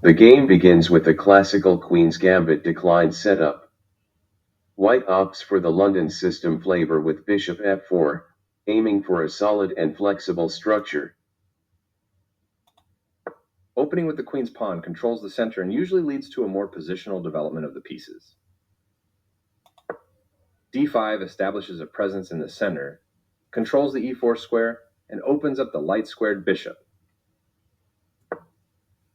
The game begins with the classical Queen's Gambit decline setup. White opts for the London system flavor with bishop f4, aiming for a solid and flexible structure. Opening with the queen's pawn controls the center and usually leads to a more positional development of the pieces. d5 establishes a presence in the center, controls the e4 square, and opens up the light-squared bishop.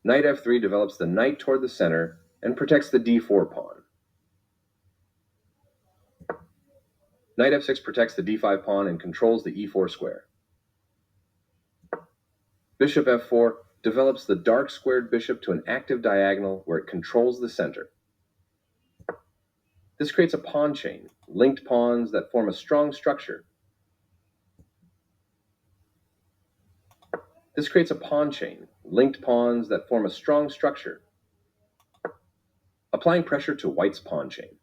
Knight f3 develops the knight toward the center and protects the d4 pawn. Knight f6 protects the d5 pawn and controls the e4 square. Bishop f4 develops the dark squared bishop to an active diagonal where it controls the center. This creates a pawn chain, linked pawns that form a strong structure. Applying pressure to white's pawn chain.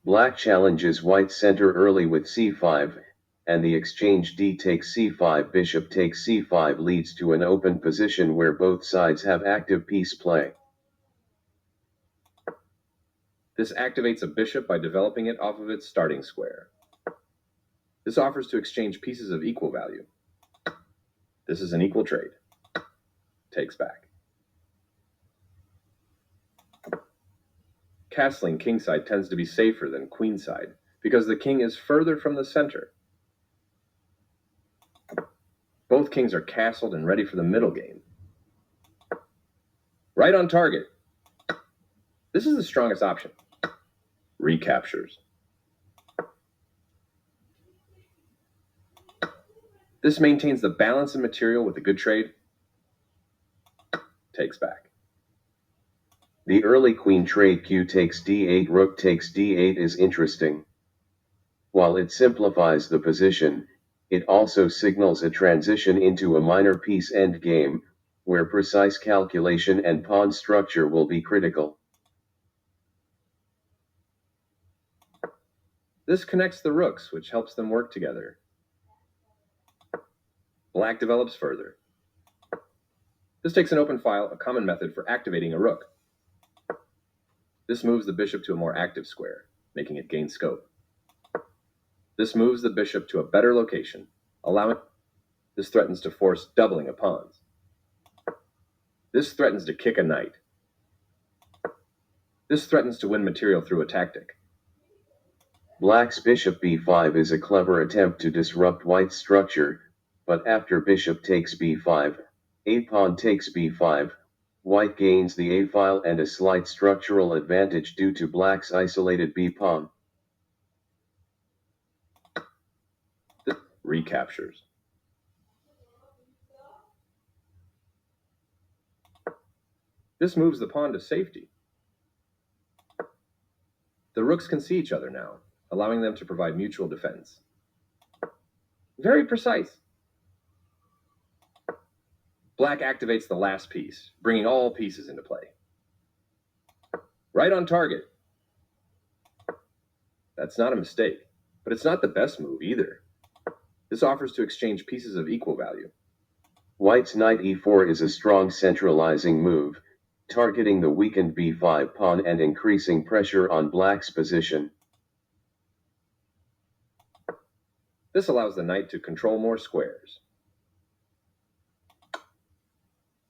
Black challenges white's center early with c5, and the exchange d takes c5 bishop takes c5 leads to an open position where both sides have active piece play. This activates a bishop by developing it off of its starting square. This offers to exchange pieces of equal value. This is an equal trade. Takes back. Castling kingside tends to be safer than queenside because the king is further from the center. Both kings are castled and ready for the middle game. Right on target. This is the strongest option. Recaptures. This maintains the balance of material with a good trade. Takes back. The early queen trade q takes d8 rook takes d8 is interesting. While it simplifies the position, it also signals a transition into a minor piece endgame, where precise calculation and pawn structure will be critical. This connects the rooks, which helps them work together. Black develops further. This takes an open file, a common method for activating a rook. This moves the bishop to a more active square, making it gain scope. This moves the bishop to a better location, allowing. This threatens to force doubling of pawns. This threatens to kick a knight. This threatens to win material through a tactic. Black's bishop b5 is a clever attempt to disrupt white's structure, but after bishop takes b5, a pawn takes b5, white gains the a file and a slight structural advantage due to black's isolated b pawn. Recaptures. This moves the pawn to safety. The rooks can see each other now, allowing them to provide mutual defense. Very precise. Black activates the last piece, bringing all pieces into play. Right on target. That's not a mistake, but it's not the best move either. This offers to exchange pieces of equal value. White's knight e4 is a strong centralizing move, targeting the weakened b5 pawn and increasing pressure on black's position. This allows the knight to control more squares.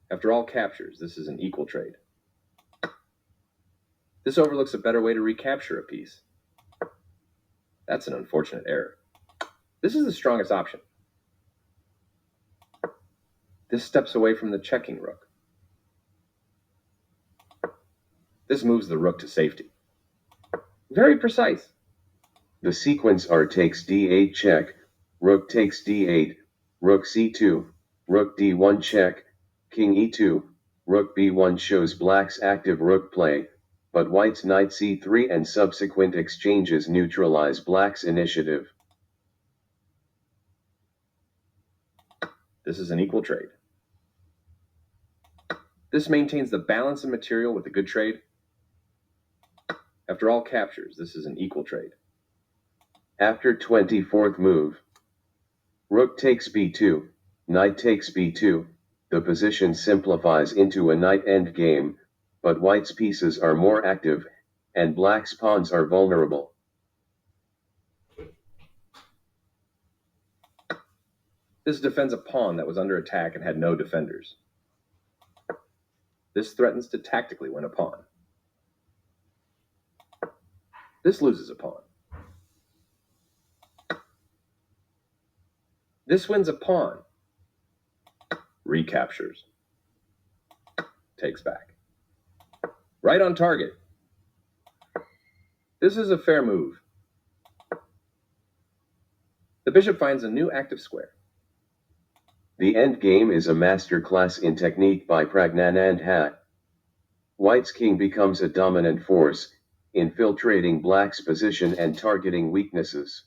After all captures, this is an equal trade. This overlooks a better way to recapture a piece. That's an unfortunate error. This is the strongest option. This steps away from the checking rook. This moves the rook to safety. Very precise. The sequence are takes d8 check, rook takes d8, rook c2, rook d1 check, king e2, rook b1 shows black's active rook play, but white's knight c3 and subsequent exchanges neutralize black's initiative. This is an equal trade. This maintains the balance of material with a good trade. After all captures, this is an equal trade. After 24th move, rook takes b2, knight takes b2, The position simplifies into a knight endgame, but white's pieces are more active, and black's pawns are vulnerable. This defends a pawn that was under attack and had no defenders. This threatens to tactically win a pawn. This loses a pawn. This wins a pawn. Recaptures. Takes back. Right on target. This is a fair move. The bishop finds a new active square. The endgame is a masterclass in technique by Praggnanandhaa. White's king becomes a dominant force, infiltrating black's position and targeting weaknesses.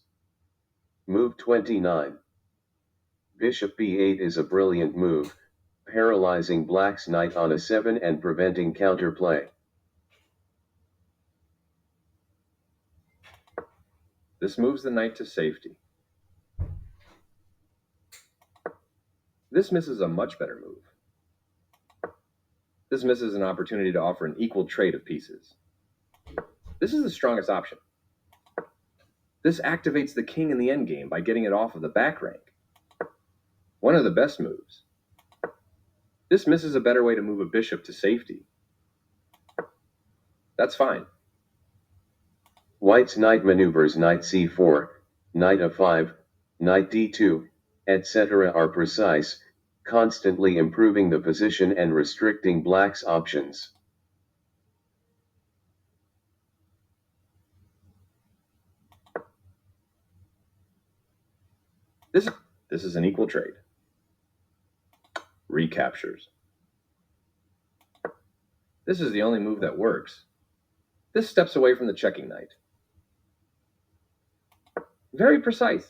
Move 29. Bishop b8 is a brilliant move, paralyzing black's knight on a7 and preventing counterplay. This moves the knight to safety. This misses a much better move. This misses an opportunity to offer an equal trade of pieces. This is the strongest option. This activates the king in the endgame by getting it off of the back rank. One of the best moves. This misses a better way to move a bishop to safety. That's fine. White's knight maneuvers knight c4, knight a5, knight d2, etc. are precise, constantly improving the position and restricting black's options. This is an equal trade. Recaptures. This is the only move that works. This steps away from the checking knight. Very precise.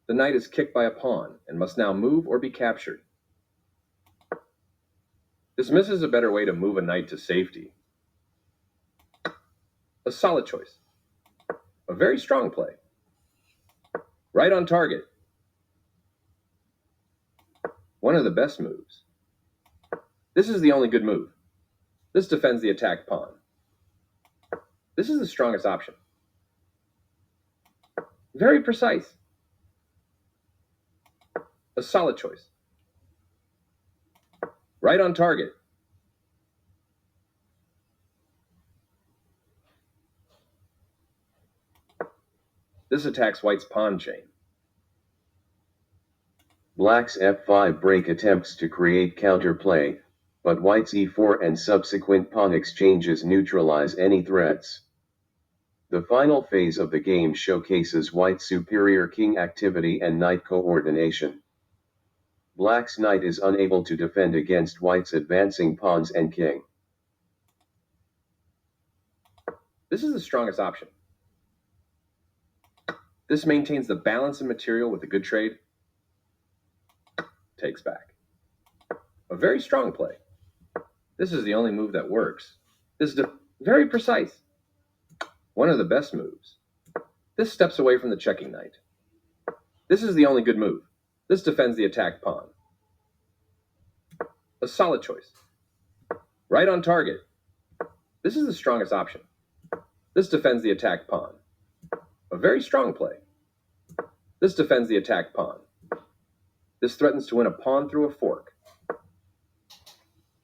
The knight is kicked by a pawn and must now move or be captured. This misses a better way to move a knight to safety. A solid choice. A very strong play. Right on target. One of the best moves. This is the only good move. This defends the attacked pawn. This is the strongest option. Very precise. A solid choice. Right on target. This attacks white's pawn chain. Black's f5 break attempts to create counterplay, but white's e4 and subsequent pawn exchanges neutralize any threats. The final phase of the game showcases white's superior king activity and knight coordination. Black's knight is unable to defend against white's advancing pawns and king. This is the strongest option. This maintains the balance in material with a good trade. Takes back. A very strong play. This is the only move that works. This is very precise. One of the best moves. This steps away from the checking knight. This is the only good move. This defends the attacked pawn. A solid choice. Right on target. This is the strongest option. This defends the attacked pawn. A very strong play. This defends the attacked pawn. This threatens to win a pawn through a fork.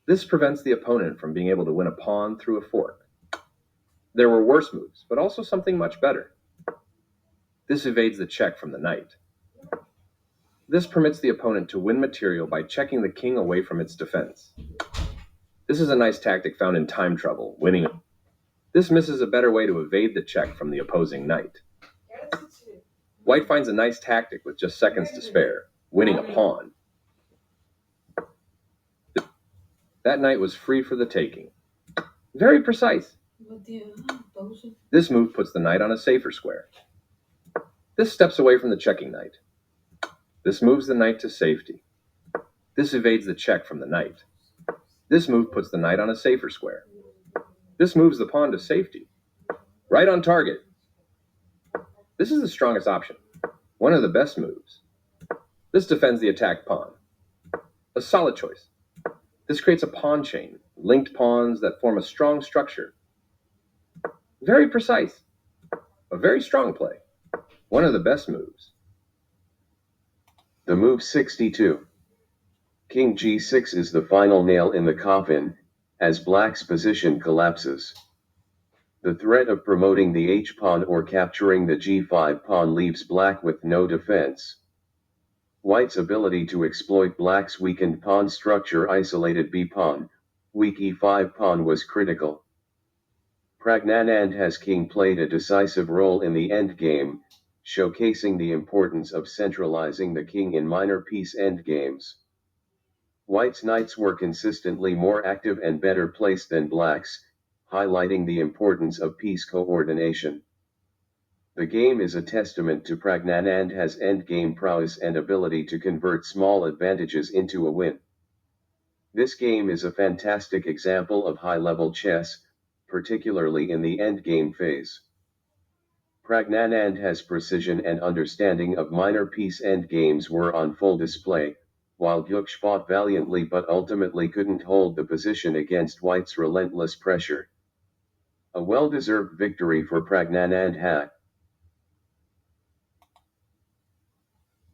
This prevents the opponent from being able to win a pawn through a fork. There were worse moves, but also something much better. This evades the check from the knight. This permits the opponent to win material by checking the king away from its defense. This is a nice tactic found in time trouble, winning. This misses a better way to evade the check from the opposing knight. White finds a nice tactic with just seconds to spare, winning a pawn. That knight was free for the taking. Very precise. This move puts the knight on a safer square. This steps away from the checking knight. This moves the knight to safety. This evades the check from the knight. This move puts the knight on a safer square. This moves the pawn to safety. Right on target. This is the strongest option. One of the best moves. This defends the attacked pawn. A solid choice. This creates a pawn chain, linked pawns that form a strong structure. Very precise. A very strong play. One of the best moves. The move 62. King g6 is the final nail in the coffin, as black's position collapses. The threat of promoting the h-pawn or capturing the g5 pawn leaves black with no defense. White's ability to exploit black's weakened pawn structure isolated b-pawn, weak e5 pawn was critical. Praggnanandhaa's king played a decisive role in the endgame, showcasing the importance of centralizing the king in minor piece endgames. White's knights were consistently more active and better placed than black's, highlighting the importance of piece coordination. The game is a testament to Praggnanandhaa's endgame prowess and ability to convert small advantages into a win. This game is a fantastic example of high-level chess, particularly in the endgame phase. Praggnanandhaa's precision and understanding of minor piece endgames were on full display, while Gukesh fought valiantly but ultimately couldn't hold the position against White's relentless pressure. A well-deserved victory for Praggnanandhaa.